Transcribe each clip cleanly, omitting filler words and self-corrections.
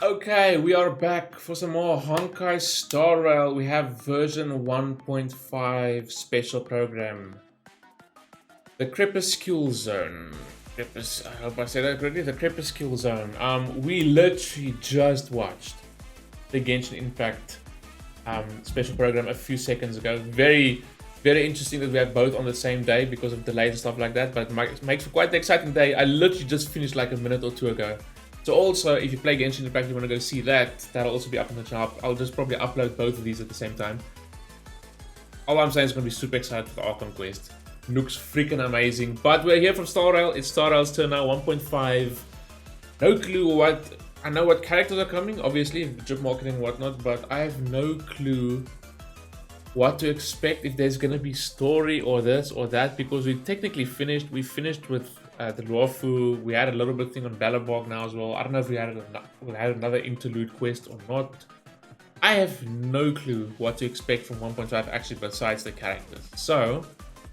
Okay, we are back for some more Honkai Star Rail. We have version 1.5 special program. The Crepuscule Zone. I hope I said that correctly. The Crepuscule Zone. We literally just watched the Genshin Impact special program a few seconds ago. Very interesting that we have both on the same day because of delays and stuff like that. But it makes for quite an exciting day. I literally just finished like a minute or two ago. So also, if you play Genshin Impact, you want to go see that, that'll also be up on the channel. I'll just probably upload both of these at the same time. All I'm saying is going to be super excited for the Archon Quest. Looks freaking amazing. But we're here from Star Rail. It's Star Rail's turn now, 1.5. No clue what... I know what characters are coming, obviously, drip marketing and whatnot, but I have no clue what to expect, if there's going to be story or this or that, because we technically finished. We finished with the Huohuo. We had a little bit thing on Balabog now as well. I don't know if we had another interlude quest or not. I have no clue what to expect from 1.5 actually besides the characters. So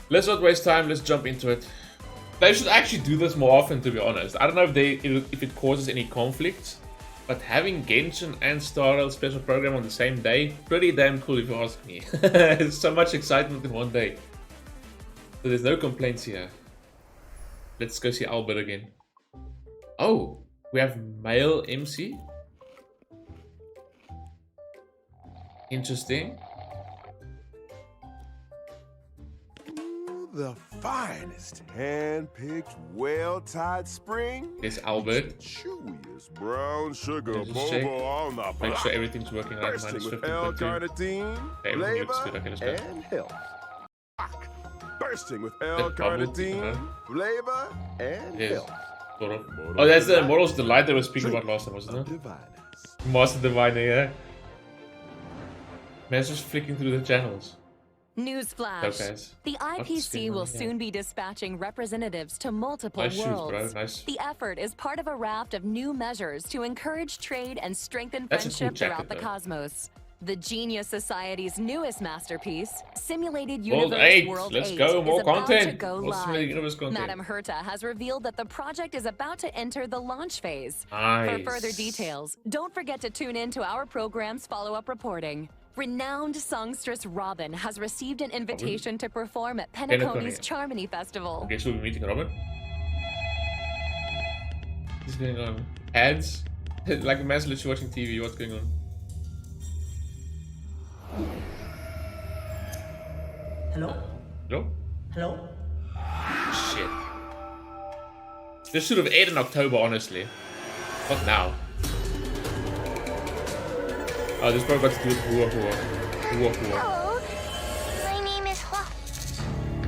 let's not waste time. Let's jump into it. They should actually do this more often, to be honest. I don't know if it causes any conflicts, but having Genshin and Star Rail special program on the same day, pretty damn cool if you ask me. It's so much excitement in one day. So there's no complaints here. Let's go see Albert again. Oh, we have male MC. Interesting. The finest hand-picked, well-tied spring. There's Albert. Chewiest brown sugar Check. boba on the Make sure everything's working right. Bursting Minus with 15.2. L-carnitine, Everything looks good. flavor, Okay, let's go. and health. Bursting with bubbled, L-carnitine, flavor, and Yes. health. Sort of. Oh, that's the Immortals Delight they were speaking about last time, wasn't it? Diviners. Master Diviner, yeah. Man's just flicking through the channels. Newsflash. Showcase. The IPC will soon be dispatching representatives to multiple Nice shoes, worlds. bro. Nice. The effort is part of a raft of new measures to encourage trade and strengthen That's a cool friendship jacket, throughout the though. cosmos. The Genius Society's newest masterpiece, Simulated World Universe 8. World Let's 8, go. More is about content. to go More Simulated live. Universe content. Madame Herta has revealed that the project is about to enter the launch phase. Nice. For further details, don't forget to tune in to our program's follow-up reporting. Renowned songstress Robin has received an invitation to perform at Penacony's Charmony Festival. Okay, so we're meeting Robin. What's going on? Ads? Like a man's literally watching TV. What's going on? Hello? Hello? Hello? Shit. This should have aired in October, honestly. What now? Oh, this probably got to do with Huohuo. Hello, my name is Hua.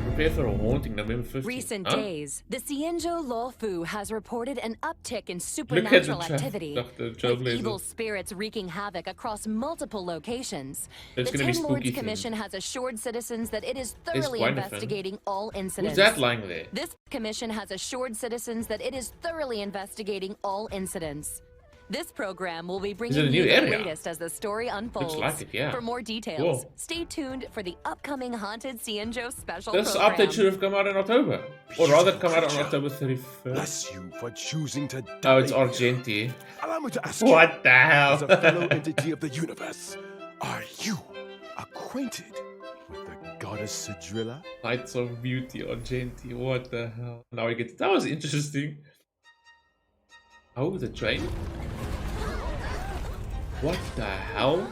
Prepare for a haunting November 15th. Recent Huh? days, the Xianzhou Luofu has reported an uptick in Look at supernatural the activity, the with Trailblaze. evil spirits wreaking havoc across multiple locations. It's The gonna be Ten Lords spooky Commission has assured citizens that it is It's thoroughly wonderful. investigating all incidents. Who's that lying there? This commission has assured citizens that it is thoroughly investigating all incidents. This program will be it bringing a new you the area? latest as the story unfolds. like it, yeah. For more details, Cool. stay tuned for the upcoming Haunted Xianzhou special This program. update should have come out in October. Or rather come out on October 31st. Bless you for choosing to die. Oh, it's Argenti. Allow me to ask What the hell? you, as a fellow entity of the universe, are you acquainted with the goddess Sidrilla? Nights of Beauty, Argenti. What the hell? Now we get... That was interesting. Oh, the train? What the hell?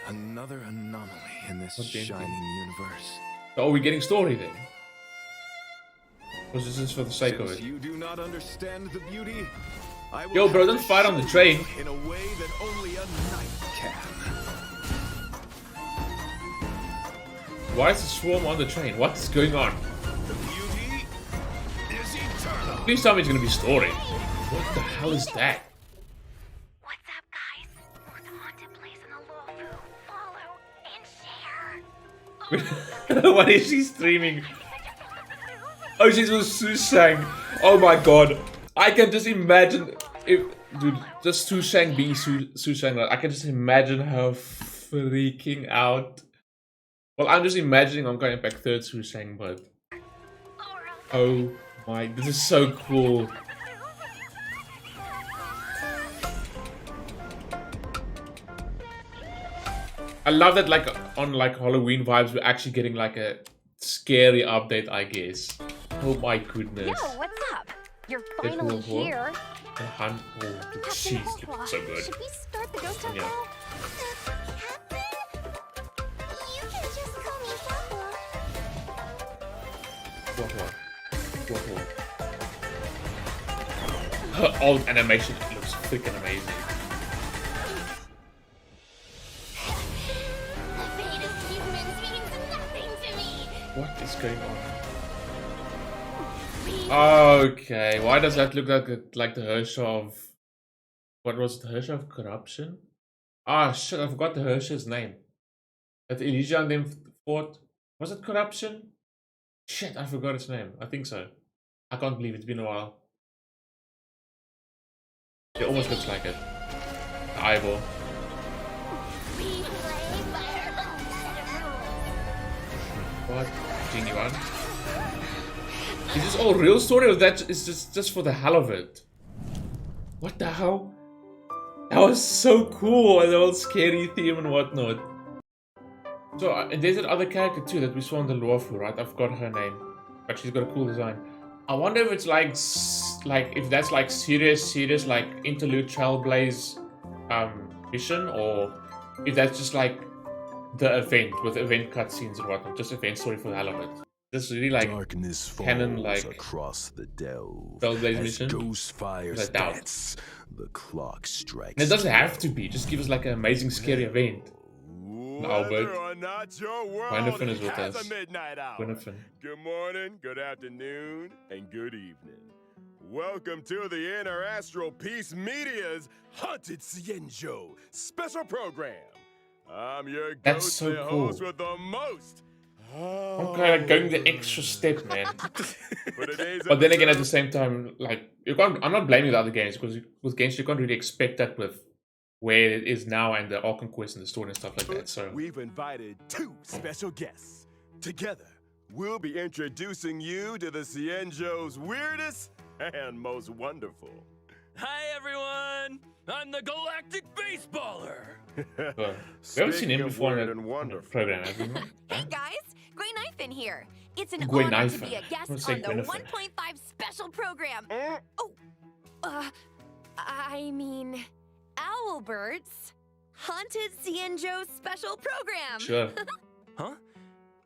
Another anomaly in this Argenti. shining universe. Oh, we're getting story then? Was this just for the sake of Since it? you do not understand the beauty, I will Yo, bro, have don't to fight on the show train. you in a way that only a knight can. Why is the swarm on the train? What is going on? The beauty is eternal. Please tell me it's gonna be story. What the hell is that? What's up, guys? The haunted place in the Luofu. Follow and share. What is she streaming? Oh, she's with Susang. Oh my god. I can just imagine if, dude, just Susang being Susang. I can just imagine her freaking out. Well, I'm just imagining Honkai Impact 3rd Susang, but oh my, this is so cool. I love that, like, on like Halloween vibes, we're actually getting like a scary update, I guess. Oh my goodness. Yo, what's up? You're There's finally Huohuo. here. And Han, oh, Captain jeez, Huohuo, looks so good. should we start the ghost hunt Yeah. now? Captain? You can just call me Huohuo. Huohuo. Her old animation looks freaking amazing. The fate of humans means nothing to me. What is going on? We Okay, why does that look like the Hersha of... What was it, the Hersha of Corruption? Ah, shit, I forgot the Hersha's name. That Elijah and them fought... Was it Corruption? Shit, I forgot its name. I think so. I can't believe it's been a while. It almost looks like it. The eyeball. play by our own set of rules. What? Genie one? Is this all real story or that is just for the hell of it? What the hell? That was so cool, and the whole scary theme and whatnot. So, and there's that other character too that we saw in the Luofu, right? I forgot her name, but she's got a cool design. I wonder if it's like if that's like serious like interlude Trailblaze mission, or if that's just like the event with event cutscenes and whatnot, just event story for the hell of it. This really like Darkness falls canon like across the delve. Trailblaze As Mission. ghost fires Without doubt. dance, the clock strikes. And it doesn't have to be. Just give us like an amazing scary event. Albert. Whether or not your world Winifred is with has us. a midnight hour. Winifred. Good morning, good afternoon, and good evening. Welcome to the Interastral Peace Media's Haunted Cienjo special program. I'm your That's ghost so and cool. host with the most. I'm kind of going the extra step, man. For today's But then again, at the episode, same time, like you can't. I'm not blaming the other games because with games you can't really expect that with where it is now and the Arkham Quest and the story and stuff like that. So we've invited two special guests. Together, we'll be introducing you to the Cienjo's weirdest and most wonderful. Hi everyone! I'm the Galactic Baseballer! we haven't seen him Speaking of before weird in and the wonderful. program, have we? Hey guys, Guin in here. It's an Guin honor to be a I'm guest gonna say on the Gwyneth. 1.5 special program. Mm. I mean, Owlbert's Haunted Cienjo special program. Sure. Huh?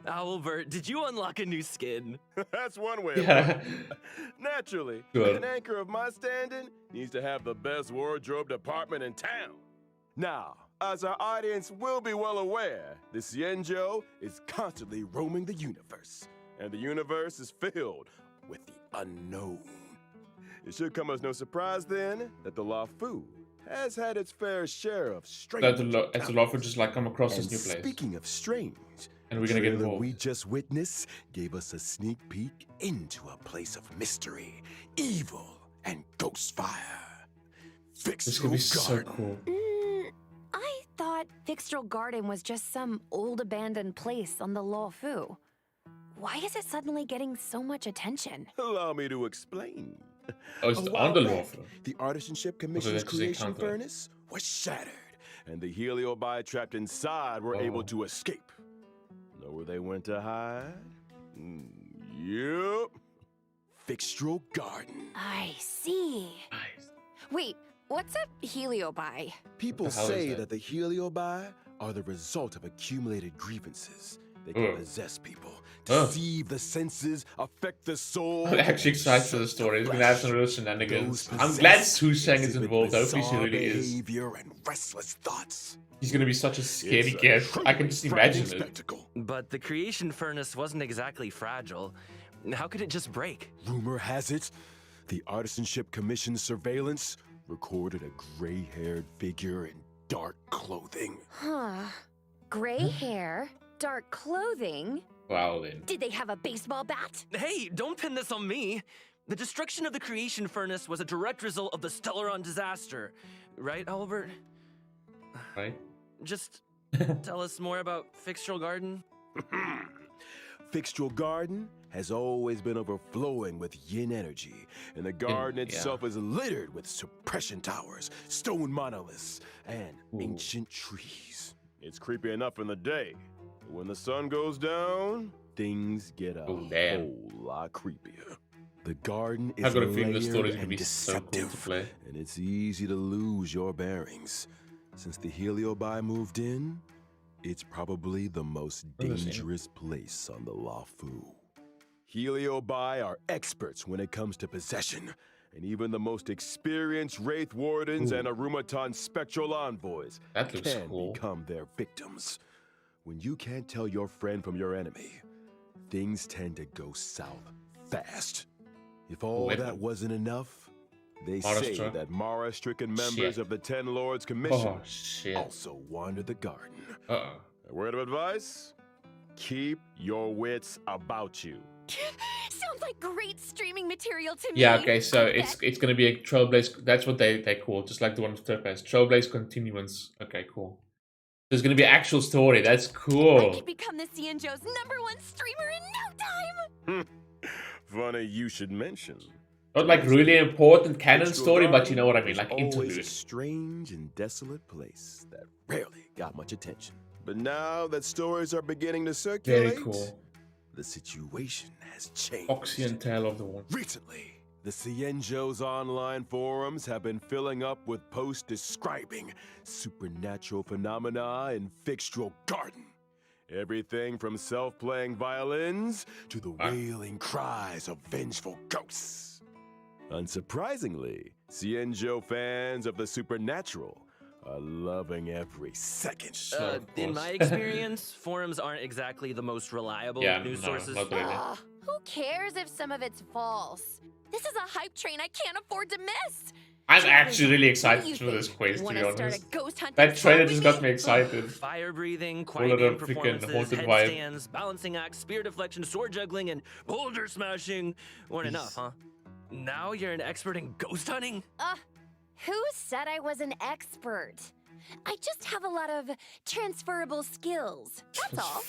Owlbert, did you unlock a new skin? That's one way of Yeah. putting it. Naturally, Sure. an anchor of my standing needs to have the best wardrobe department in town. Now, as our audience will be well aware, the Cienjo is constantly roaming the universe, and the universe is filled with the unknown. It should come as no surprise then that the Lafu has had its fair share of strange That as a lot encounters. would just like come across And this new place, speaking of strange, and we're gonna get trailer involved. we just witnessed gave us a sneak peek into a place of mystery, evil, and ghost fire. This could be so Garden. cool. I thought Fixtral Garden was just some old abandoned place on the Luofu. Why is it suddenly getting so much attention? Allow me to explain. Oh, it's A on while the back, Luofu. the Artisanship Okay, Commission's that's just creation encounter. furnace was shattered, and the heliobi trapped inside were able Oh. to escape. Know where they went to hide? Yup. Fixtral Garden. I see. Nice. Wait, what's a heliobi? People What the hell is say that? that the heliobi are the result of accumulated grievances. They can Ugh. possess people, Ugh. deceive the senses, affect the soul. I'm actually excited for the story. It's gonna have some real shenanigans. I'm glad Sushang is involved. Hopefully she really is. Behavior and restless thoughts. He's gonna be such a scary It's a guest. I can truly just frightening imagine it. spectacle. But the creation furnace wasn't exactly fragile. How could it just break? Rumor has it, the Artisanship Commission's surveillance recorded a gray-haired figure in dark clothing. Huh. Gray hair, dark clothing. Wow, then. Did they have a baseball bat? Hey, don't pin this on me! The destruction of the creation furnace was a direct result of the Stellaron disaster. Right, Albert? Right? Just tell us more about Fixtral Garden? Fixtral Garden has always been overflowing with yin energy, and the garden yeah. itself is littered with suppression towers, stone monoliths, and Ooh. ancient trees. It's creepy enough in the day, but when the sun goes down, things get a damn. whole lot creepier. The garden I've is got a feeling the layered story's gonna and be so cool to deceptive, play. and it's easy to lose your bearings. Since the Heliobi moved in, it's probably the most dangerous place on the Luofu. Heliobi are experts when it comes to possession, and even the most experienced Wraith Wardens and Arumatan Spectral Envoys That looks can cool. become their victims. When you can't tell your friend from your enemy, things tend to go south fast. If all that wasn't enough, they say that Mara-stricken members of the Ten Lords Commission also wander the garden. A word of advice? Keep your wits about you. Sounds like great streaming material to me. Yeah, okay, so it's gonna be a Trailblaze. That's what they call it, just like the one with Trailblaze. Trailblaze Continuance. Okay, cool. There's gonna be an actual story. That's cool. I could become the Xianzhou's #1 streamer in no time. Funny you should mention. Not like really important canon story, but you know what I mean, like always a interlude. strange and desolate place that rarely got much attention. But now that stories are beginning to circulate, Very cool. the situation has changed. Foxian Tale of the One. Recently, the Xianzhou's online forums have been filling up with posts describing supernatural phenomena in Fixtral Garden. Everything from self-playing violins to the wailing cries of vengeful ghosts. Unsurprisingly, Xianzhou fans of the supernatural are loving every second. In my experience, forums aren't exactly the most reliable news sources. Not really. Who cares if some of it's false? This is a hype train I can't afford to miss. I'm actually really excited for this quest, to be honest. That trailer just got me excited. Fire breathing, Full of quiet the freaking performances, haunted vibe. headstands, balancing acts, spear deflection, sword juggling, and boulder smashing weren't enough, huh? Now you're an expert in ghost hunting? Who said I was an expert? I just have a lot of transferable skills. That's all.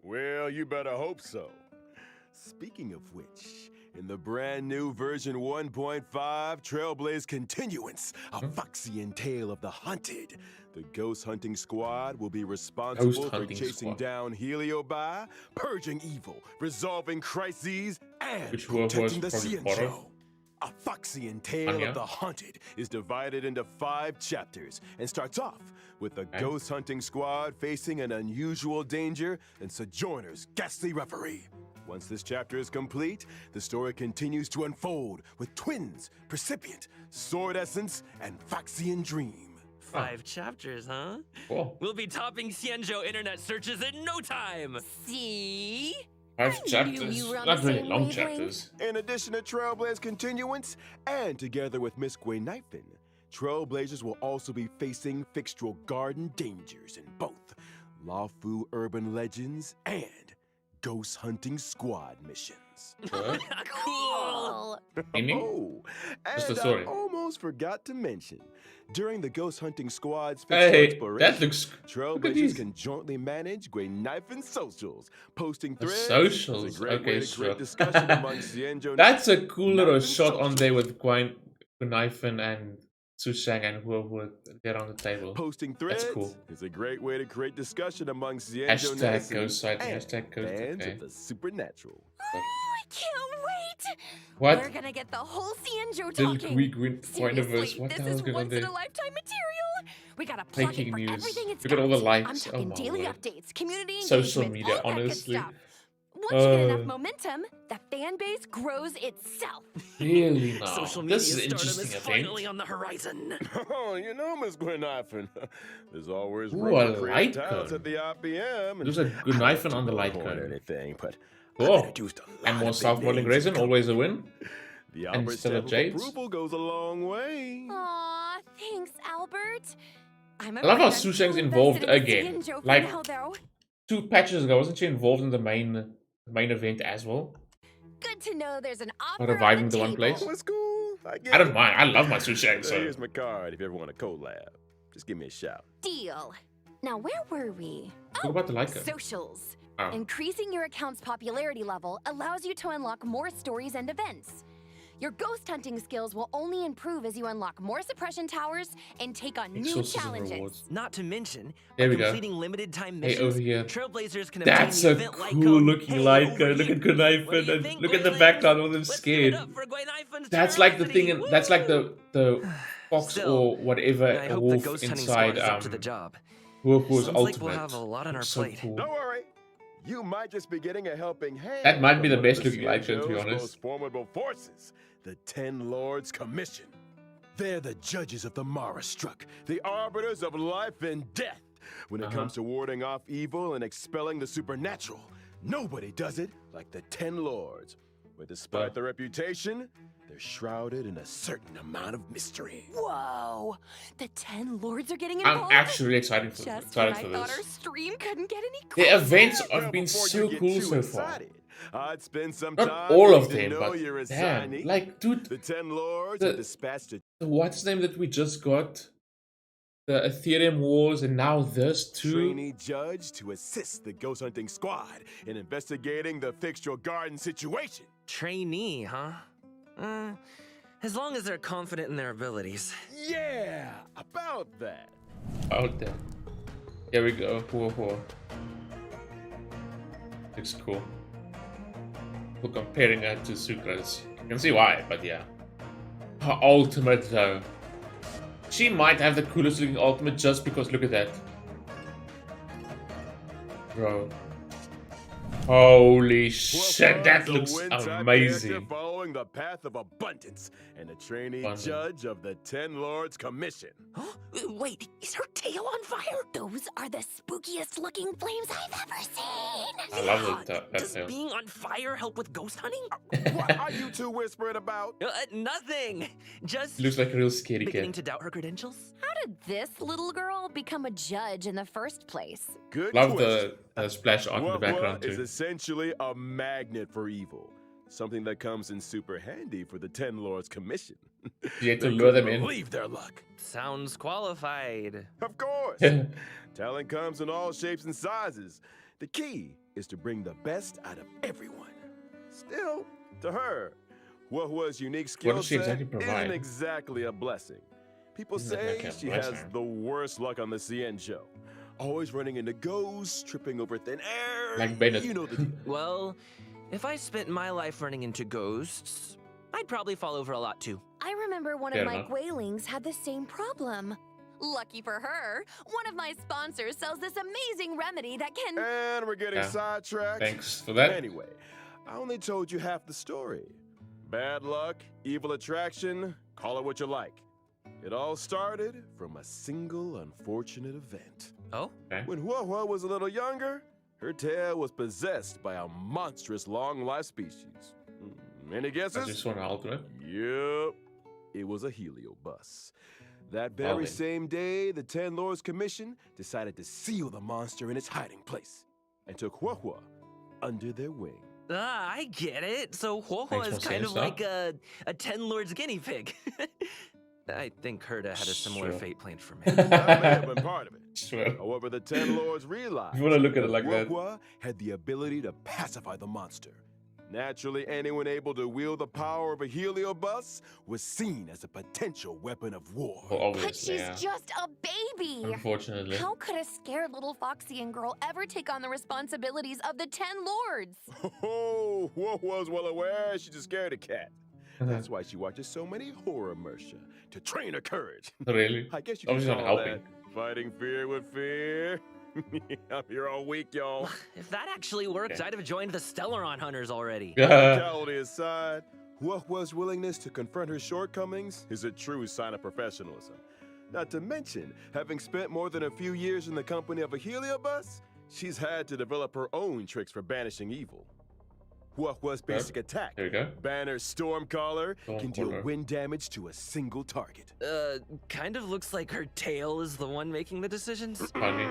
Well, you better hope so. Speaking of which, in the brand new version 1.5 Trailblaze Continuance, a Foxian Tale of the Hunted, the Ghost Hunting Squad will be responsible for chasing down Heliobi, purging evil, resolving crises, and protecting the Xianzhou. A Foxian Tale of the Hunted is divided into 5 chapters and starts off with the Ghost Hunting Squad facing an unusual danger and Sojourner's ghastly referee. Once this chapter is complete, the story continues to unfold with twins, Precipient, Sword Essence, and Foxian Dream. 5 chapters, huh? Cool. We'll be topping Xianzhou internet searches in no time. See? 5 chapters. Not really long chapters. In addition to Trailblaze Continuance, and together with Miss Guin, Trailblazers will also be facing Fixtral Garden dangers in both Luofu Urban Legends and Ghost Hunting Squad missions. Cool! Oh, Just the and story. I almost forgot to mention, during the Ghost Hunting Squad's Hey, exploration, that looks... Look at Trailblazers these. can jointly manage Guin socials, posting The threads. socials, is a great okay, way to sure. create discussion among Xianzhou. That's a cool little Knife and shot on socials. there with Guin and Sushang and Huohuo there on the table. Posting threads That's cool. is a great way to create discussion among Xianzhou Hashtag netizens ghost sighting, and hashtag ghost, fans okay. of the supernatural. I can't wait. What? We're gonna get the whole Xianzhou Little talking. Guin Seriously, Guiniverse, what the this hell is is going on once in there? a lifetime material. We gotta plug Breaking it for news. everything it's Look at all the got. likes. I'm Oh talking my daily word. updates, community Social engagement, media, all that good honestly. stuff. Once you get enough momentum, the fan base grows itself. Really now? Social media This is an stardom interesting is event. finally on the horizon. Oh, you know, Miss Guin, there's always Ooh, room a for light creative talents cone. at the IPM. There's a good knife on the light or cone. anything, but Cool. I've introduced a lot And more of big self-rolling names resin, in always a company. win. The And Albert still a stamp of Jade. approval goes a long way. Aw, thanks, Albert. I'm I love how afraid I'm Sushang's still involved invested in again. Xianzhou for Like, now, though. 2 patches ago, wasn't she involved in the main event as well? Good to know there's an offer Or reviving on the one table. place? Oh, it's cool. get I don't it. mind. I love my Sushang, So so... here's my card if you ever want a collab. Just give me a shout. Deal. Now, where were we? What about the Leica? Socials. Oh. Increasing your account's popularity level allows you to unlock more stories and events. Your ghost hunting skills will only improve as you unlock more suppression towers and take on new Sources of challenges. rewards. Not to mention, There by we go. completing limited time Hey, missions, over here. Trailblazers can That's obtain a the event light cool code. looking Hey, light over code. Look here. at Guin What do you and think, look at the Guin? background, all them Let's scared. give it up for Guin. That's like the thing, Generosity. that's like Woo! the fox Still, or whatever I a hope the wolf ghost hunting inside squad is up to the job. Huohuo's Sounds ultimate. like we'll have a lot on our Looks so plate. cool. Don't worry. You might just be getting a helping hand. That might be from the one of best looking light show, to be CNJO's honest. most formidable forces, the 10 Lords Commission. They're the judges of the Mara Struck, the arbiters of life and death. When it comes to warding off evil and expelling the supernatural, nobody does it like the 10 Lords. But despite their reputation, they're shrouded in a certain amount of mystery. Whoa! The 10 lords are getting I'm involved? actually really excited for Just when I this. thought our stream couldn't get any The closer. events Well, have been before so you get cool too so far. excited, I'd spend some Not time all of getting to them, know but your damn. assignee. Like, dude, The 10 Lords the- are dispatched to what's the name that we just got? The Ethereum Wars, and now this too. trainee judge to assist the ghost hunting squad in investigating the Fixtural Garden situation. Trainee, huh? As long as they're confident in their abilities. Yeah, about that. Out there. Here we go. Huohuo. Looks cool. We're comparing her to Sucra's. You can see why, but yeah. Her ultimate though. She might have the coolest looking ultimate just because look at that. Bro. Holy shit, that Huohuo's a looks wind-type character amazing. following the path of abundance and a trainee Abundant. judge of the 10 Lords Commission. Huh? Wait, is her tail on fire? Those are the spookiest looking flames I've ever seen. I love that Does tail. being on fire help with ghost hunting? What are you two whispering about? Nothing. Just Looks like a real scaredy beginning cat. to doubt her credentials. How did this little girl become a judge in the first place? Good Love question. the splash art in the background Huohuo is too. essentially a magnet for evil. Something that comes in super handy for the 10 Lords Commission. You had to They lure them couldn't in. believe their luck. Sounds qualified. Of course. Talent comes in all shapes and sizes. The key is to bring the best out of everyone. Still, to her, Huohuo's unique skill does she set exactly provide? isn't exactly a blessing. People Isn't say exactly a she has blessing. the worst luck on the CN show. Always running into ghosts, tripping over thin air. Like Bennett. You know the deal. Well, if I spent my life running into ghosts, I'd probably fall over a lot too. I remember one Fair of my enough. Guilings had the same problem. Lucky for her, one of my sponsors sells this amazing remedy that can... And we're getting Yeah. sidetracked. Thanks for that. Anyway, I only told you half the story. Bad luck, evil attraction, call it what you like. It all started from a single unfortunate event. Oh? When Huohuo was a little younger, her tail was possessed by a monstrous long-life species. Any I guesses? just want an ultimate. Yep, it was a heliobus. That very then. same day, the 10 Lords Commission decided to seal the monster in its hiding place and took Huohuo under their wing. Ah, I get it. So Huohuo Makes is more kind sense of now. like a 10 Lords guinea pig. I think Herda had a similar Sure. fate planned for me. That may have been part of it. Swear. However, the 10 Lords realized If you wanna look at it like that. Huohuo had the ability to pacify the monster. Naturally, anyone able to wield the power of a heliobus was seen as a potential weapon of war. Well, But obviously, she's yeah. just a baby! Unfortunately. How could a scared little Foxian girl ever take on the responsibilities of the 10 lords? Oh, Huohuo's well aware she's a scaredy cat. That's why she watches so many horror mercia to train her courage. Really? I guess you can Obviously not call helping. that fighting fear with fear. I'm here all week, y'all. If that actually worked, Okay. I'd have joined the Stellaron Hunters already. Yeah. Technicality aside, Huohuo's willingness to confront her shortcomings is a true sign of professionalism. Not to mention, having spent more than a few years in the company of a heliobus, she's had to develop her own tricks for banishing evil. Huohuo's basic attack, There we go. Banner's Stormcaller, can deal Stormcaller. wind damage to a single target. Kind of looks like her tail is the one making the decisions. Funny.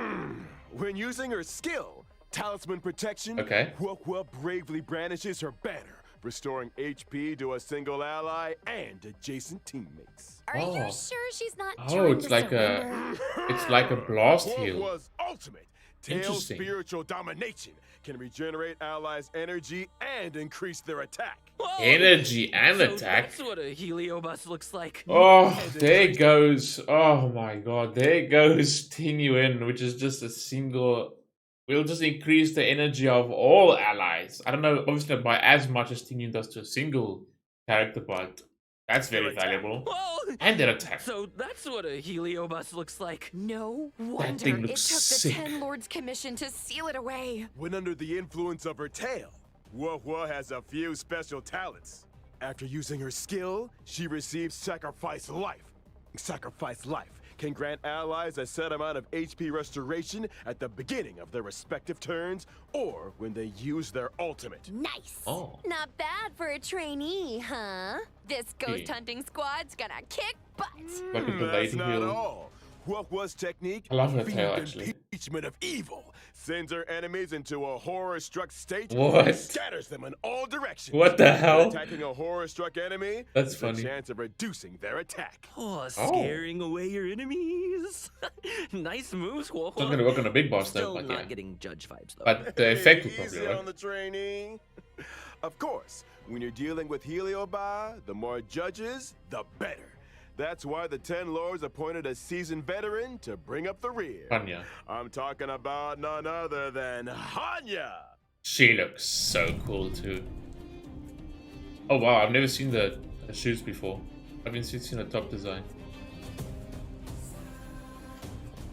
When using her skill, Talisman Protection, Okay. Huohuo bravely brandishes her banner, restoring HP to a single ally and adjacent teammates. Are Oh. you sure she's not Oh, trying it's to like surrender? It's like a blast heal. Huohuo's ultimate tail Interesting. spiritual domination can regenerate allies' energy and increase their attack. Whoa! Energy and So attack. That's what a heliobus looks like. Oh, there goes. Oh my god, there goes Tinuin, which is just a single. We'll just increase the energy of all allies. I don't know, obviously not by as much as Tinuin does to a single character, but that's very valuable. Whoa! And their attack. So that's what a heliobus looks like. No wonder thing it took looks the sick. Ten Lords Commission to seal it away. When under the influence of her tail, Huohuo has a few special talents. After using her skill, she receives Sacrifice Life. Sacrifice Life can grant allies a set amount of HP restoration at the beginning of their respective turns or when they use their ultimate. Nice. Oh. Not bad for a trainee, huh? This ghost hunting squad's gonna kick butt. Like with the That's lady not heal. all. Huohuo's technique, I love her Fiend tail, actually. Impeachment of Evil, sends her enemies into a horror-struck state What? and scatters them in all directions. What the hell? Attacking a horror-struck enemy, That's there's funny. a chance of reducing their attack. Oh, scaring away your enemies. Nice moves, Huohuo. It's not gonna work on a big boss though, Still but not yeah. getting judge vibes though. But the effect will Hey, probably easy work. on the trainee. Of course, when you're dealing with Heliobi, the more judges, the better. That's why the 10 Lords appointed a seasoned veteran to bring up the rear. Hanya. I'm talking about none other than Hanya. She looks so cool too. Oh wow, I've never seen the shoes before. I've been seen the top design.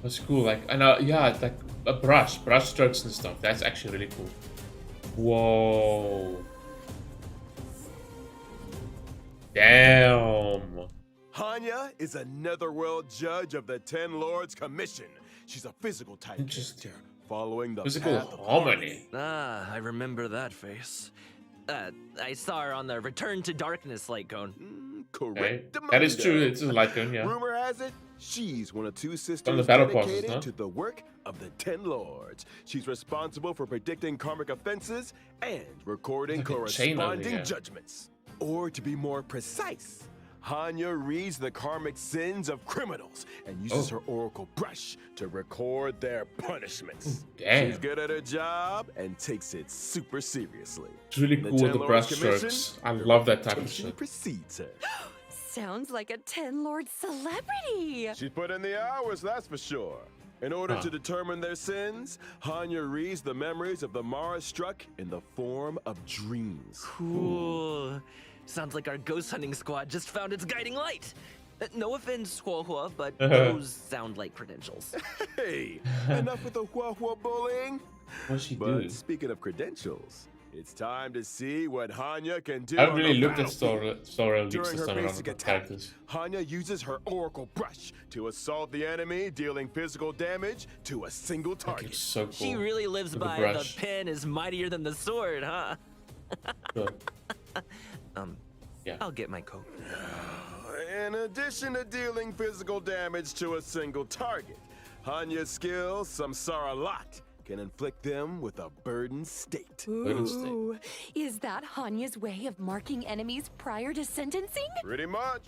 That's cool. Like, I know, yeah, it's like a brush strokes and stuff. That's actually really cool. Whoa. Damn. Hanya is a netherworld judge of the 10 Lords Commission. She's a physical type Interesting. character, following the Physical path of harmony. Ah, I remember that face. I saw her on the Return to Darkness light cone. Okay. Correct. That is true. It's a light gun, yeah. Rumor has it, she's one of two On sisters the battle passes, dedicated huh? to the work of the 10 Lords. She's responsible for predicting karmic offenses and recording Like a chain over corresponding here. judgments. Or to be more precise, Hanya reads the karmic sins of criminals and uses her oracle brush to record their punishments. Damn. She's good at her job and takes it super seriously. It's really The cool with 10 the Lords brush Commission, strokes. I love that type of Reputation shit. precedes her. Sounds like a Ten Lord celebrity. She's put in the hours, that's for sure. In order to determine their sins, Hanya reads the memories of the Mara struck in the form of dreams. Cool. Sounds like our ghost hunting squad just found its guiding light. No offense, Huohuo, but those sound like credentials. Hey, enough with the Huohuo bullying. What's she But do? speaking of credentials, it's time to see what Hanya can do. I haven't on really the looked at battlefield. Story Leaks During this her time around basic with attack, characters. Hanya uses her oracle brush to assault the enemy, dealing physical damage to a single Like, target. it's so cool. She really lives With the by brush. the pen is mightier than the sword, huh? Sure. Yeah. I'll get my coat. In addition to dealing physical damage to a single target, Hanya's skill, Samsara Lot, can inflict them with a burdened state. Ooh, is that Hanya's way of marking enemies prior to sentencing? Pretty much.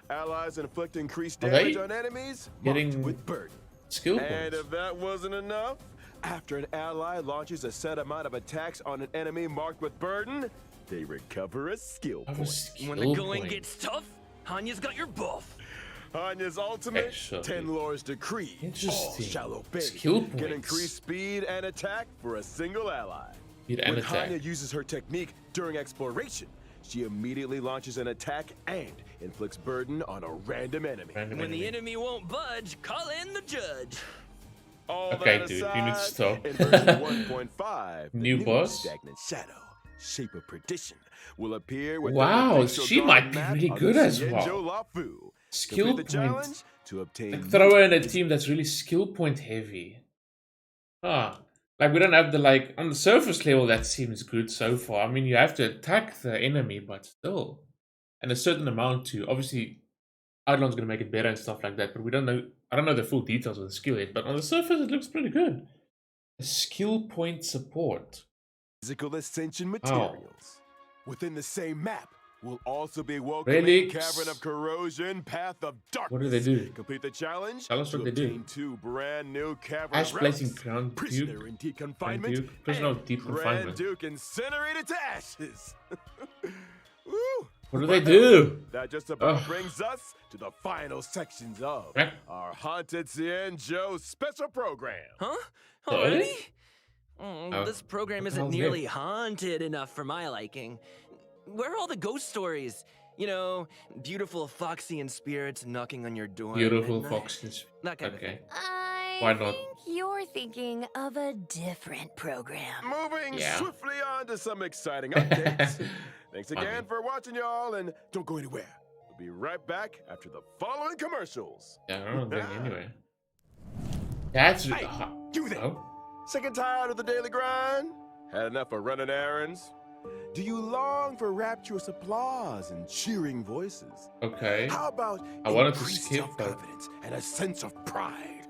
Allies inflict increased Are damage they on enemies getting marked with burden. Skill And points. if that wasn't enough, after an ally launches a set amount of attacks on an enemy marked with burden, they recover a skill I have a point. skill When the going point. gets tough, Hanya's got your buff. Hanya's ultimate, Actually. 10 Lords Decree, all Interesting. shall obey, Skill can points. increase speed and attack for a single ally. Speed and When attack. Hanya uses her technique during exploration, she immediately launches an attack and inflicts burden on a random enemy. Random When the enemy. enemy won't budge, call in the judge. All Okay, that dude, you aside, need to stop. In version 1.5, the New boss? Stagnant Shadow, Shape of Perdition, will appear with Wow, she might be really good as well. Skill the point. challenge to obtain Like, throw her in a team that's really skill point heavy. Like we don't have the, like, on the surface level that seems good so far. I mean, you have to attack the enemy, but still. And a certain amount too. Obviously, Eidolon's gonna make it better and stuff like that, but we don't know, I don't know the full details of the skill yet, but on the surface it looks pretty good. A skill point support. physical ascension materials. Within the same map will also be welcoming Relics. Cavern of Corrosion, Path of Darkness. What do they do? Complete the challenge Tell us to what they do. obtain 2 brand new Cavern Ash placing relics. Grand Prisoner Duke. in deep confinement. Duke. Prisoner of and deep Grand confinement. Duke incinerated to ashes. What do they do? That just about brings us to the final sections of Eh? our Haunted Xianzhou special program. Huh? Already? Already? Oh, This program what the isn't hell's nearly this? haunted enough for my liking. Where are all the ghost stories? You know, beautiful Foxian spirits knocking on your door. at Beautiful midnight. Foxes. That kind of Okay. I Why not? think you're thinking of a different program. Moving Yeah. swiftly on to some exciting updates. Thanks again Funny. for watching, y'all, and don't go anywhere. We'll be right back after the following commercials. Yeah, I don't know anyway. That's Hey, you there. oh. Sick and tired of the daily grind? Had enough of running errands? Do you long for rapturous applause and cheering voices? Okay. How about I wanted to increased skip, but- self-confidence and a sense of pride?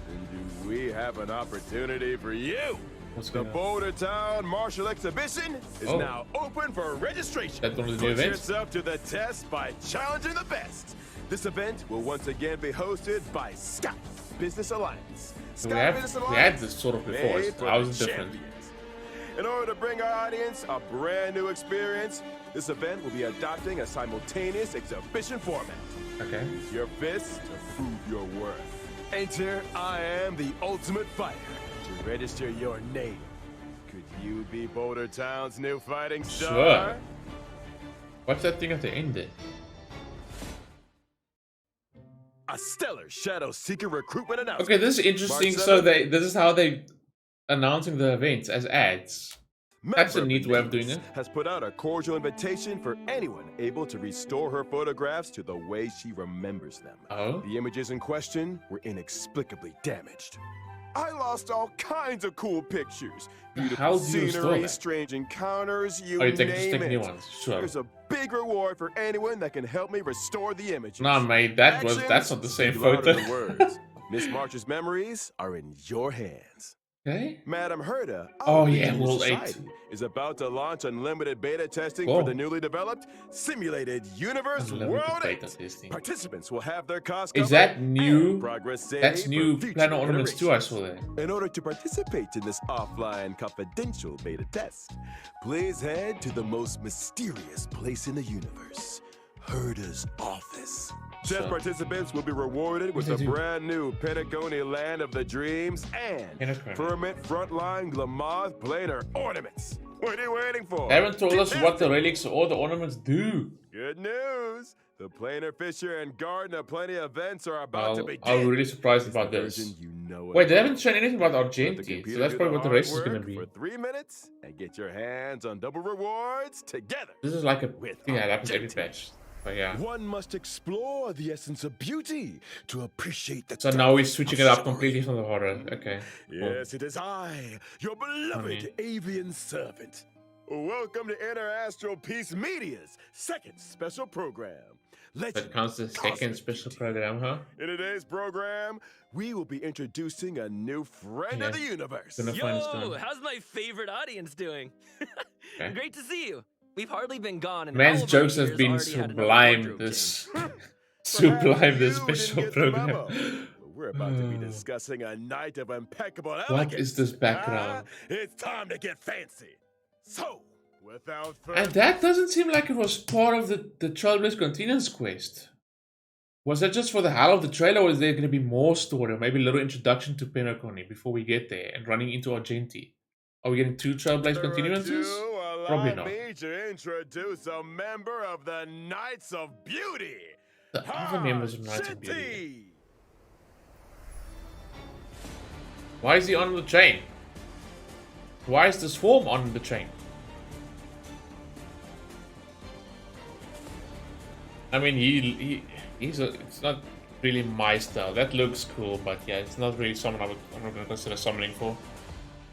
Then do we have an opportunity for you? What's The going on? Boulder Town Martial Exhibition is Oh. now open for registration. That's one of the new Put events? yourself to the test by challenging the best. This event will once again be hosted by Scout Business Alliance. So Scout Business we had Alliance this sort of before. made for I the was different. champions. In order to bring our audience a brand new experience, this event will be adopting a simultaneous exhibition format. Okay. Use your fists to prove your worth. Enter I am the ultimate fighter to register your name. Could you be Boulder Town's new fighting star? Sure. What's that thing at the end there? A stellar Shadow Seeker recruitment announcement. Okay, this is interesting. March So 7th. this is how they announcing the events as ads. That's a Member neat way of doing Relics it. Has put out a cordial invitation for anyone able to restore her photographs to the way she remembers them. Oh. The images in question were inexplicably damaged. I lost all kinds of cool pictures. Beautiful How do you restore scenery, that? strange encounters, you Oh, you name take it. new ones. Sure. There's a big reward for anyone that can help me restore the images. Nah, mate, that's Actions not the same speak louder photo. than words. Miss March's memories are in your hands. Okay. Madam Herda, Oh, our yeah, regional World 8. society, is about to launch unlimited beta testing Cool. for the newly developed Simulated Universe Unlimited World beta 8. testing. Participants will have their costs Is covered that and new? progress saved That's for new future Planar Ornaments too, I iterations. saw there. In order to participate in this offline confidential beta test, please head to the most mysterious place in the universe, Herda's office. Test Sure. participants will be rewarded with What a do they do? brand new Pentaconi Land of the Dreams and Pentaconi. Firmament Frontline Glamoth Planar Ornaments. What are you waiting for? They haven't told Keep us what the testing. relics or the ornaments do. Good news! The Planar Fisher and Garden of Plenty events are about to I'm begin. really surprised It's about the this. version you know and Wait, they love. haven't shown anything about Let the Argenti, so computer that's do probably the what the hard race is gonna work be. For 3 minutes and get your hands on double rewards together. This is like a With thing that happens every Argenti. patch. But yeah. One must explore the essence of beauty to appreciate the So now we're depth switching of it up story. completely from the horror. Okay. Cool. Yes, it is I, your beloved Funny. avian servant. Welcome to Inner Astral Peace Media's second special program. That counts as second Cosmic special Beauty. program, huh? In today's program, we will be introducing a new friend of the Yeah. universe. Gonna find this Yo, done. how's my favorite audience doing? Okay. Great to see you. We've hardly been gone, and Man's all of our jokes have viewers been already had another sublime wardrobe this change. sublime this you didn't special get the memo, program. but we're about to be discussing a night of impeccable elegance. What is this background? It's time to get fancy. So, without further And that doesn't seem like it was part of the Trailblaze Continuance quest. Was that just for the hell of the trailer, or is there going to be more story, or maybe a little introduction to Pentaconi before we get there and running into Argenti? Are we getting 2 Trailblaze Continuances? Probably allow not. me to introduce a member of the Knights of Beauty. The other members of Knights of Beauty. Argenti. Why is he on the train? Why is the swarm on the train? I mean, it's not really my style. That looks cool, but yeah, it's not really someone I'm not gonna consider summoning for.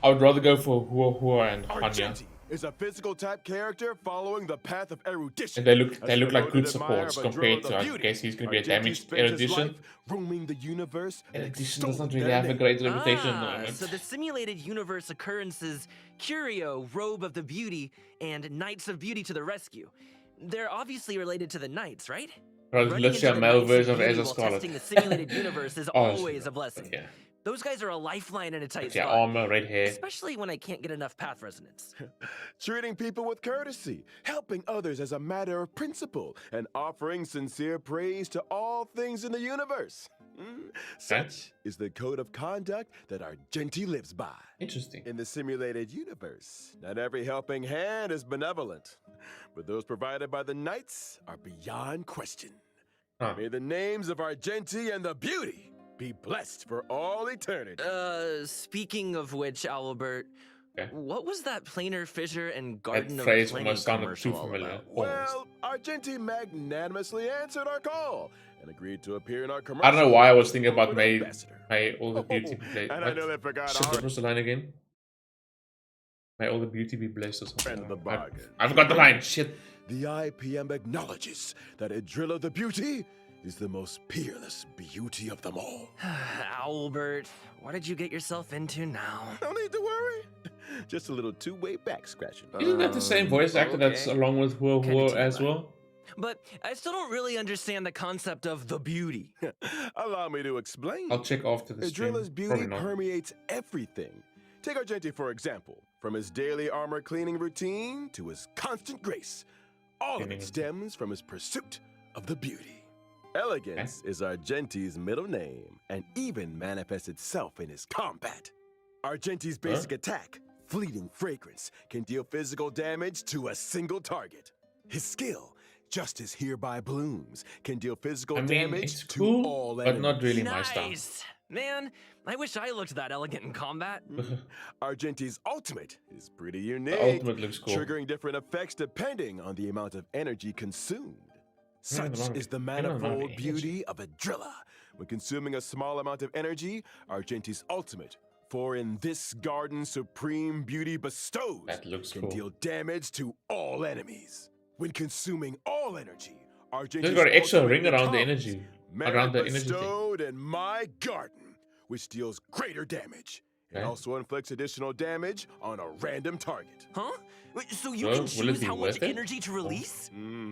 I would rather go for Huohuo and Hanya, Argenti is a physical type character following the path of erudition. and they look As a like good devoted admirer supports of a compared drone to. of I beauty, guess he's gonna be a Argenti damaged spent his erudition. life roaming the universe and Erudition does not extolling really their have a name. great reputation at the Ah, moment. so the simulated universe occurrences Curio, Robe of the Beauty, and Knights of Beauty to the rescue. They're obviously related to the Knights, right? Bro, Running let's see into a the male Knights of version of Beauty Ezra while Scarlet. testing the simulated universe is Honestly, always a blessing. Yeah. Those guys are a lifeline in a tight Yeah, spot. armor, red hair. Especially when I can't get enough path resonance. Treating people with courtesy, helping others as a matter of principle, and offering sincere praise to all things in the universe. Such is the code of conduct that Argenti lives by. Interesting. In the simulated universe, not every helping hand is benevolent, but those provided by the knights are beyond question. Huh. May the names of Argenti and the Beauty be blessed for all eternity. Speaking of which, Albert, Okay. what was that planar fissure and Garden That of phrase Plenty almost sounded commercial too all familiar. about? Well, Argenti magnanimously answered our call and agreed to appear in our commercial. I don't know why I was thinking about Corporate May ambassador. all the beauty be blessed. And I nearly forgot Shit, our what was the line again? May all the beauty be blessed or something. friend of the bargain. I forgot the line. Shit. The IPM acknowledges that Adrilla the Beauty is the most peerless beauty of them all. Albert, what did you get yourself into now? No need to worry. Just a little two-way back scratching. Isn't that the same voice actor that's okay. along with Kinda Huohuo too as much. well? But I still don't really understand the concept of the beauty. Allow me to explain. I'll check after the stream. Adrilla's beauty Probably not. permeates everything. Take Argenti, for example. From his daily armor cleaning routine to his constant grace, all of Cleaning it routine. stems from his pursuit of the beauty. Elegance is Argenti's middle name and even manifests itself in his combat. Argenti's basic attack, Fleeting Fragrance, can deal physical damage to a single target. His skill, Justice Hereby Blooms, can deal physical I mean, damage it's to cool, all but enemies. not really my style. Nice! Man, I wish I looked that elegant in combat. Argenti's ultimate is pretty unique, The ultimate looks cool. triggering different effects depending on the amount of energy consumed. Yeah, the Such amount is of- the yeah, the amount of manifold energy. beauty of Adrilla. When consuming a small amount of energy, Argenti's ultimate, for in this garden supreme beauty bestows, That looks can cool. deal damage to all enemies. When consuming all energy, Argenti's There's got an extra ultimate ring around the becomes energy. merit Around the energy thing. bestowed in my garden, which deals greater damage. It Okay. also inflicts additional damage on a random target. Huh? Wait, so you Well, can will it choose be how much worth it? energy to release?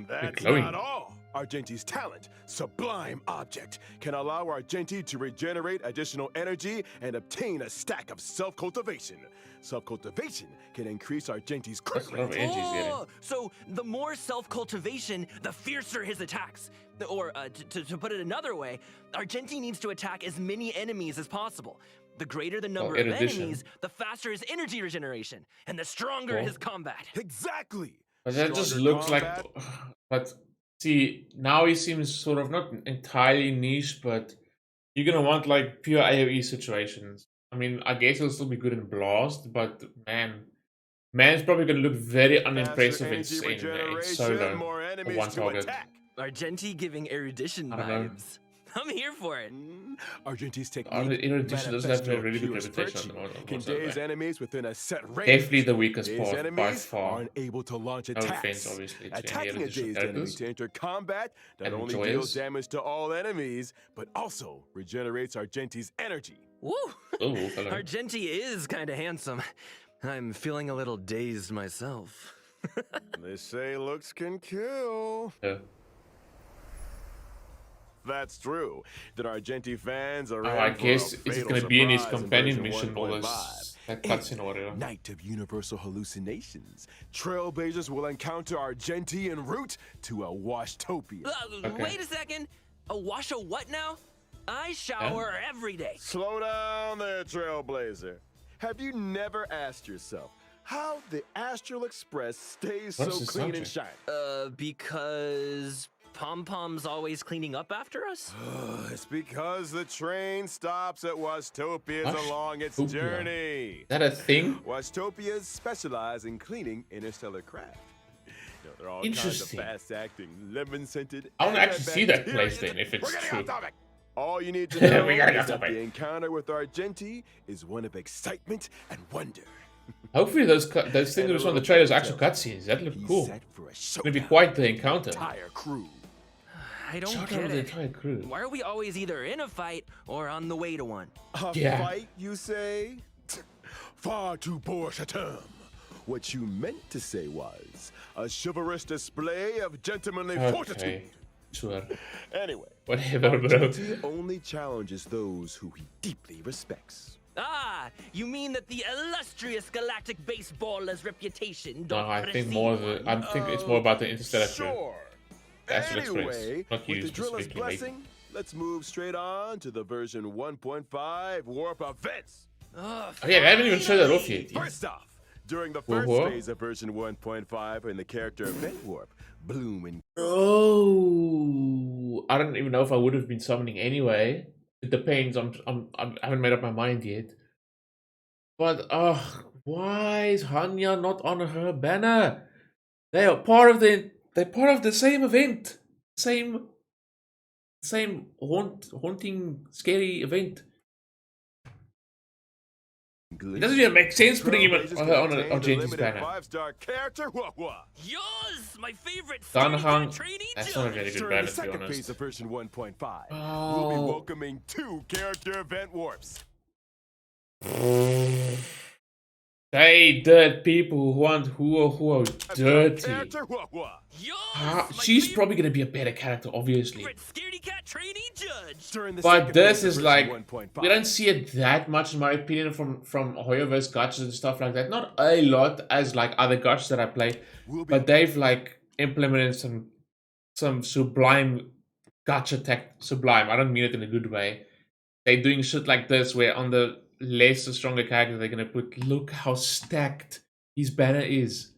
That's glowing. not all. Argenti's talent, Sublime Object, can allow Argenti to regenerate additional energy and obtain a stack of self-cultivation. Self-cultivation can increase Argenti's crit That's a lot of rate. energy he's getting. Oh, so the more self-cultivation, the fiercer his attacks. Or to put it another way, Argenti needs to attack as many enemies as possible. The greater the number in of addition. enemies, the faster his energy regeneration, and the stronger Well. his combat. Exactly. But that just Stronger looks combat. like. But see, now he seems sort of not entirely niche, but you're gonna want like pure AoE situations. I mean, I guess he'll still be good in Blast, but man's probably gonna look very unimpressive in, Faster energy in regeneration, solo. more enemies one to target. attack. Argenti giving erudition I don't know. vibes. I'm here for it. Argenti's In technique, addition, doesn't have a Manifesto really good Pure reputation at the Spreadsheet, moment. can whatsoever. daze enemies within a set range. Definitely the weakest Dazed part by enemies far. aren't able to launch No attacks. offense, obviously, to any Attacking a additional dazed enemy characters. to enter combat not And only enjoyers. deals damage to all enemies, but also regenerates Argenti's energy. Woo! Oh, hello. Argenti is kind of handsome. I'm feeling a little dazed myself. They say looks can kill. Yeah. That's true. That Argenti fans are Oh, in I for guess a is it fatal gonna be in his surprise companion version mission or 1.5. this that cutscene or whatever? Night of Universal Hallucinations. Trailblazers will encounter Argenti en route to a Washtopia. Okay. Wait a second. A wash a what now? I shower every day. Slow down there, Trailblazer. Have you never asked yourself how the Astral Express stays What is so the clean and subject? Uh, because Pom Pom's always cleaning up after us? shiny? It's because the train stops at Washtopias along its Washtopia. journey. Is that a thing? Washtopias specialize in cleaning interstellar craft. You know, they're all kinds of Interesting. fast-acting, lemon-scented. I wanna actually see that place antibacterial- then, if it's We're getting true. off topic. All you need to know We gotta is get off that topic. the encounter with Argenti is one of excitement and wonder. Hopefully those things And that a was on the little trailers are intel. actual cutscenes. That looked He's cool. set for a It's gonna be showdown quite the with encounter. entire crew. I don't Shout out get to the it. entire crew. Why are we always either in a fight or on the way to one? A Yeah. fight, you say? Far too posh a term. What you meant to say was a chivalrous display of gentlemanly Okay. fortitude. Sure. Anyway, Whatever, bro. Argenti only challenges those who he deeply respects. Ah, you mean that the illustrious galactic baseballer's reputation? No, don't I think precede more of the. one? I think it's more about the interstellar crew. Sure. Astral Express. Anyway, Not you with the driller's specifically, maybe. blessing, let's move straight on to the version 1.5 warp events. Ugh, Oh yeah, they haven't even showed that off yet. First off, during the first Huohuo? phase of version 1.5 in the character event warp, Bloom and Oh, I don't even know if I would have been summoning anyway. It depends. I haven't made up my mind yet. But why is Hanya not on her banner? They are part of the. They're part of the same event. Same haunting, scary event. It doesn't even make sense putting him on Jade's banner. 5-star character, Huohuo. yours, my favorite Danhang, trainee that's not a very good During banner the to be second phase honest. of version 1.5, we'll Oh. be welcoming 2 character event warps. They dirt people who want Huohuo dirty. Character, Huohuo. Yours, She's probably gonna be a better character, obviously. favorite scaredy cat trainee judge. During the But second this phase of is version like 1.5, we don't see it that much, in my opinion, from Hoyo vs. Gachas and stuff like that. Not a lot as like other gachas that I played, we'll be but they've like implemented some sublime gacha tech. Sublime. I don't mean it in a good way. They're doing shit like this where on the lesser, stronger character they're gonna put, look how stacked his banner is.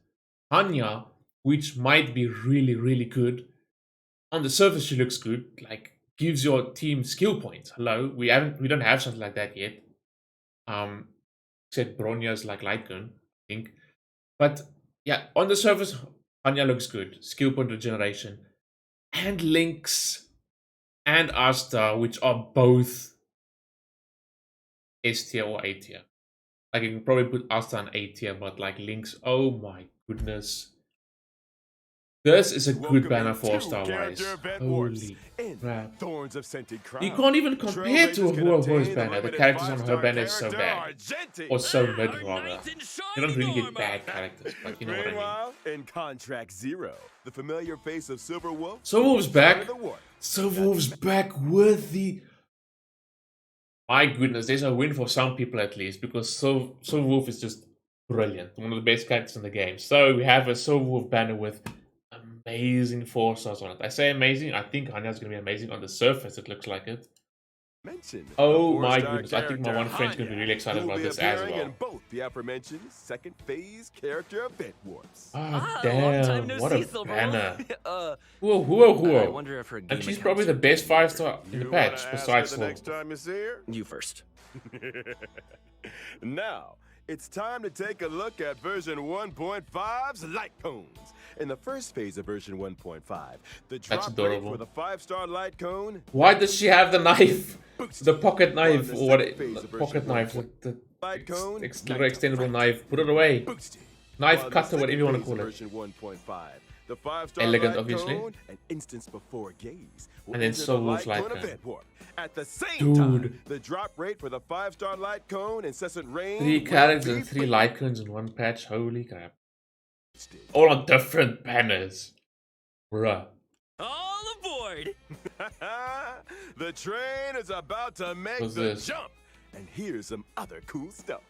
Hanya, which might be really, really good. On the surface she looks good, like gives your team skill points. Hello, we don't have something like that yet. Except Bronya's like light gun, I think. But yeah, on the surface, Hanya looks good. Skill point regeneration. And Lynx and Asta, which are both S tier or A tier. Like you can probably put Asta on A tier, but like Lynx, oh my goodness. This is a good banner for Star Wise. Holy crap. Thorns of Scented Crown. You can't even compare to Trailblazers can Huohuo's obtain banner. The limited characters on her 5-star banner is so character bad. Argenti. Or so Our mid, rather. knights in You don't really shining get bad characters, but you know what I mean. Meanwhile, in Contract Zero, the familiar face of Silver Wolf. Silverwolf's back. the warp. Silverwolf's back with the... My goodness, there's a win for some people at least, because Silverwolf is just brilliant. One of the best characters in the game. So we have a Silverwolf banner with amazing 4 stars on it. I say amazing, I think Hanya's going to be amazing. On the surface, it looks like it. Mentioned Oh the my 4-star goodness, I think my character one friend's going to be really excited who will about be this as appearing well. in both the aforementioned second phase character event warps. Ah, long time damn, no what see, a Silverwolf. banner. I Huohuo. wonder if her game And she's account's probably the still best here. 5-star in the You patch, wanna ask besides her the next Silverwolf. time you see her? You first. Now, it's time to take a look at version 1.5's light cones. In the first phase of version 1.5, the drop rate adorable. for the 5-star light cone Why does she have the knife? boosted. The pocket knife, the or what? second phase of Pocket version knife, 1.5. the Light cone, little night extendable right. knife. Put it away. Boosted. Knife While the cutter, second whatever you want to phase of call it. Version 1.5, the 5-star Elegant, light obviously. cone, an instance before gaze, will And then enter the Silverwolf's light cone cone. event warp. At the same time, Dude. the drop rate for the 5-star light cone incessant rain 3 will characters be and 3 boosted. light cones in one patch. Holy crap. All on different banners. Bruh. All aboard! The train is about to make What's the this? jump. And here's some other cool stuff.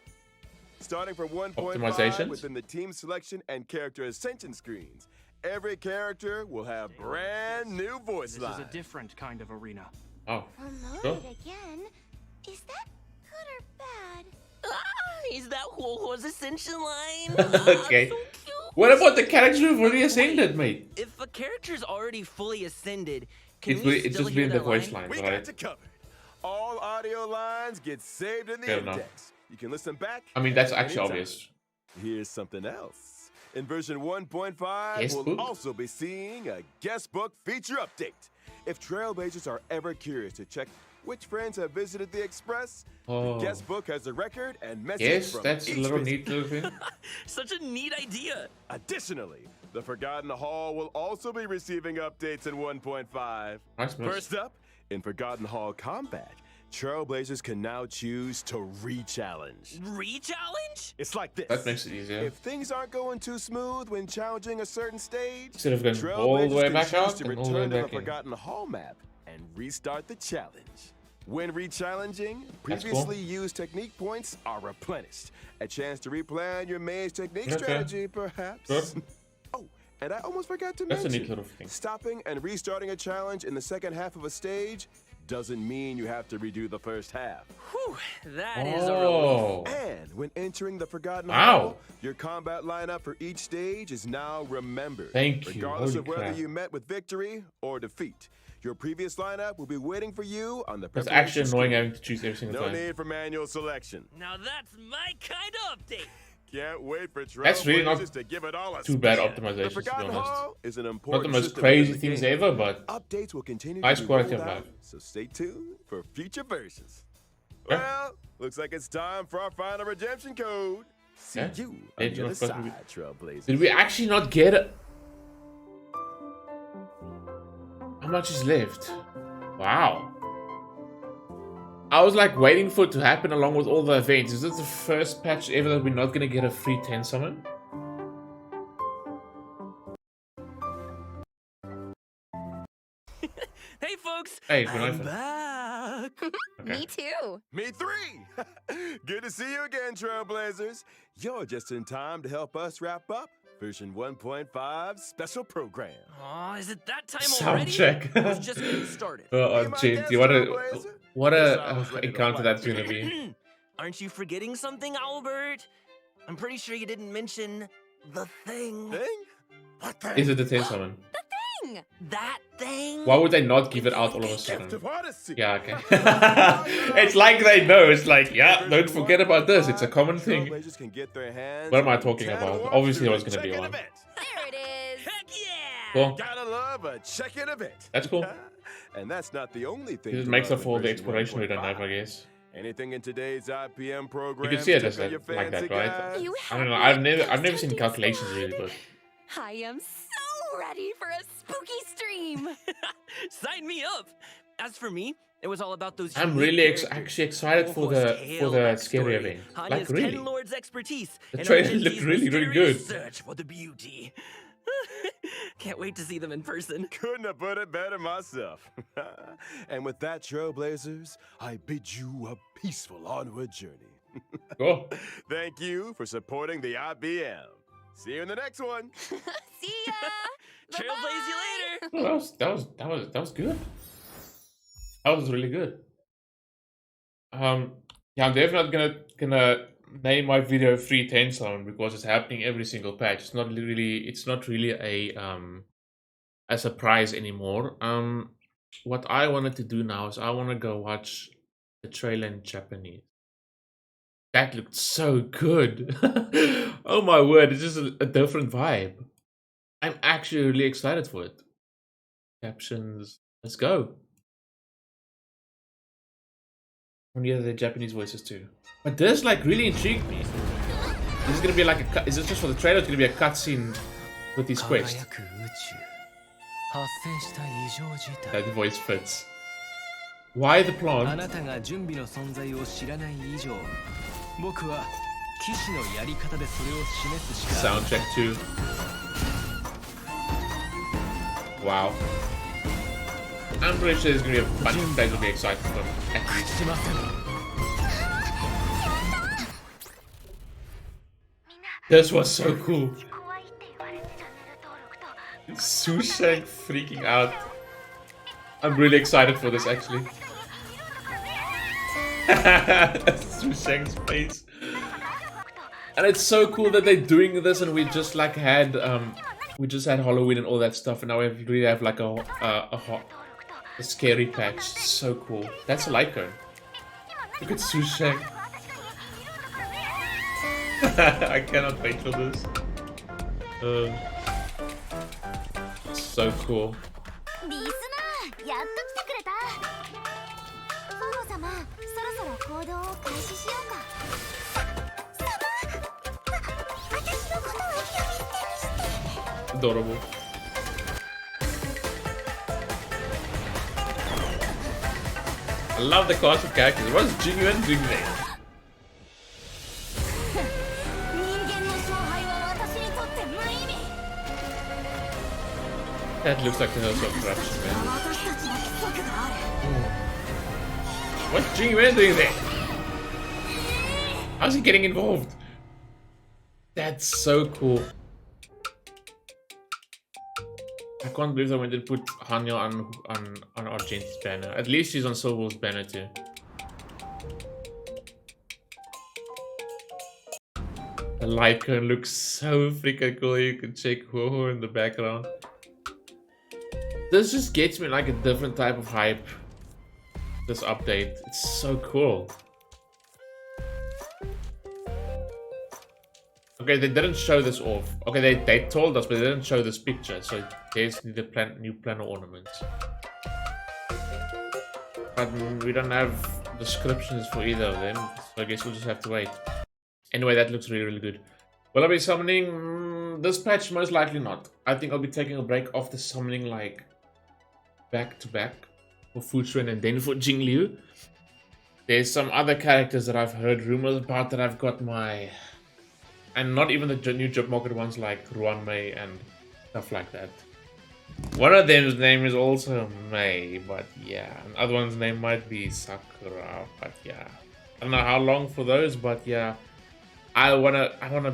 Starting from 1.5 Optimizations? within the team selection and character ascension screens, every character will have brand new voice This lines. is a different kind of arena. Oh. Promoted Sure. again? Is that good or bad? Is that Huohuo's ascension line? Okay. So cute. What about the characters who've already ascended, mate? If a character's already fully ascended, can It's, we it's still just hear been the that voice line? lines, We right? got you covered. All audio lines get saved in the Fair enough. index. You can listen back. I mean, that's at any actually time. obvious. Here's something else. In version 1.5, Guest we'll book? also be seeing a guest book feature update. If Trailblazers are ever curious to check which friends have visited the Express, Oh. the guest book has a record and message Yes, from that's a each little visitor. neat little thing. Such a neat idea. Additionally, the Forgotten Hall will also be receiving updates in 1.5. Nice miss. First up, in Forgotten Hall Combat, Trailblazers can now choose to re-challenge. Re-challenge? It's like this. That makes it easier. If things aren't going too smooth when challenging a certain stage, Instead of going all the way Trailblazers back can choose out to and all the way return to the back in. Forgotten Hall map and restart the challenge. When re-challenging, That's previously cool. used technique points are replenished. A chance to replan your maze technique Okay. strategy, perhaps. Good. Oh, and I almost forgot to That's a mention, neat little thing. stopping and restarting a challenge in the second half of a stage doesn't mean you have to redo the first half. Whew, that is a relief. Oh. And when entering the Forgotten Wow. Hall, your combat lineup for each stage is now remembered. Thank you. Regardless Holy of whether crap. you met with victory or defeat, your previous lineup will be waiting for you on the That's preparation actually annoying screen. having to choose every single No time. need for manual selection. Now that's my kind of update. Can't wait for That's really not Trailblazers to give it all a Too bad spin. optimization, The to be Forgotten honest. Hall is an Not important the most system crazy within the things game. ever, but Updates will continue Nice to be quality rolled of out, life. so stay tuned for future versions. Yeah. Well, looks like it's time for our final redemption code. See Yeah. you on Legend the other of fucking- side, Trailblazers. did we actually not get it? How much is left? Wow. I was like waiting for it to happen along with all the events. Is this the first patch ever that we're not gonna get a free 10 summon? Hey folks, Hey, good I'm night. back. Okay. Me too. Me three! Good to see you again, Trailblazers. You're just in time to help us wrap up version 1.5 special program. Aw, is it that time Sound already? check. I was just getting started. Oh, Be my Jade, guest, what a Trailblazer. Guess I was ready to encounter fly. that's gonna be. Aren't you forgetting something, Albert? I'm pretty sure you didn't mention the thing. Thing? What thing? Is it the 10 summon? That thing? Why would they not give it out all of a Gift sudden? of Odyssey. Yeah, okay. It's like they know. It's like, yeah, don't forget about this. It's a common thing. Trailblazers can get their hands What am I on talking 10 about? awards Obviously, through there was the gonna be check-in one. event. There it is. Heck yeah! Cool. Gotta love a check-in event. That's cool. And that's not the only thing. It to makes love up in for all the version exploration we don't 1.5. have, I guess. Anything in today's IPM You program? can see it as tickle that, your like that, fancy right? guys? You I don't know. have I've me never seen just calculations inside. really, but I am so ready for a spooky stream. Sign me up! As for me, it was all about those. I'm unique really characters. actually excited for Huohuo's the tale scary backstory, event. Hanya's Like really. Ten Lord's expertise, The and trailer Argenti's looked really, really mysterious good. Search for the beauty. Can't wait to see them in person. Couldn't have put it better myself. And with that, Trailblazers, I bid you a peaceful onward journey. Cool. Thank you for supporting the IBM. See you in the next one. See ya. Trailblaze you later. Oh, that was good. That was really good. Yeah, I'm definitely not gonna name my video 310 summon because it's happening every single patch. It's not really a surprise anymore. What I wanted to do now is I want to go watch the trailer in Japanese. That looked so good. Oh my word, it's just a different vibe. I'm actually really excited for it. Captions, let's go. And yeah, the Japanese voices too. But this like really intrigued me. This is gonna be like is this just for the trailer? It's gonna be a cutscene with these quests. That voice fits. Why the あ plant? なたが準備の存在を知らない以上、僕は騎士のやり方でそれを示すしか Sound check too. Wow. I'm pretty sure there's gonna be a bunch of players will be excited for them. At least. しません。 This was so cool. 怖いって言われてチャンネル登録と Sushank freaking out. I'm really excited for this actually. Sushank's face. And it's so cool that they're doing this and we just like had Halloween and all that stuff and now we really have like a scary patch. So cool. That's a Lyco. Look at Sushank. I cannot wait for this. So cool. リスナーやっと来てくれたフォロ様そろそろ行動を開始しようか私のことを呼び捨てにして Adorable. I love the cast of characters. What's Genuine doing there? That looks like the House of Corruption, man. What's Genuine doing there? How's he getting involved? That's so cool. I can't believe that when they put Hanya on Argenti's banner. At least she's on Silver's banner too. The light cone looks so freaking cool. You can check Huohuo in the background. This just gets me like a different type of hype. This update. It's so cool. Okay, they didn't show this off. Okay, they told us, but they didn't show this picture. So there's the new Planar ornaments. But we don't have descriptions for either of them. So I guess we'll just have to wait. Anyway, that looks really, really good. Will I be summoning this patch? Most likely not. I think I'll be taking a break off the summoning like back to back for Fuchuan and then for Jingliu. There's some other characters that I've heard rumors about that I've got my... And not even the new job market ones like Ruanmei and stuff like that. One of them's name is also Mei, but yeah. And other one's name might be Sakura, but yeah. I don't know how long for those, but yeah. I wanna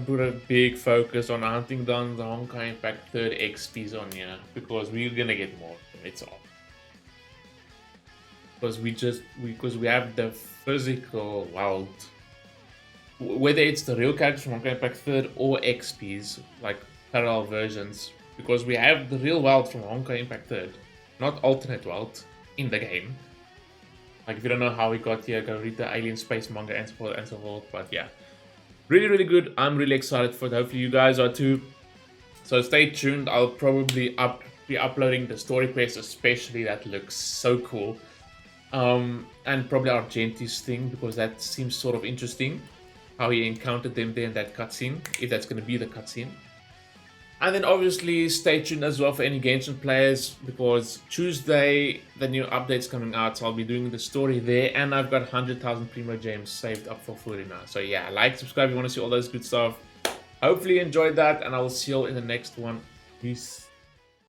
put a big focus on hunting down the Honkai Impact 3rd XPs on here because we're gonna get more. It's all. Because we have the physical world. Whether it's the real characters from Honkai Impact 3rd or XPs, like parallel versions, because we have the real world from Honkai Impact 3rd, not alternate world in the game. Like if you don't know how we got here, go read the Alien Space manga and so forth. But yeah, really, really good. I'm really excited for it. Hopefully you guys are too. So stay tuned. I'll probably be uploading the story quest, especially that looks so cool. And probably Argenti's thing because that seems sort of interesting. How he encountered them there in that cutscene, if that's going to be the cutscene. And then obviously stay tuned as well for any Genshin players because Tuesday the new update's coming out, so I'll be doing the story there, and I've got 100,000 Primo Gems saved up for Furina. So yeah, like, subscribe if you want to see all those good stuff. Hopefully you enjoyed that, and I will see you all in the next one. Peace.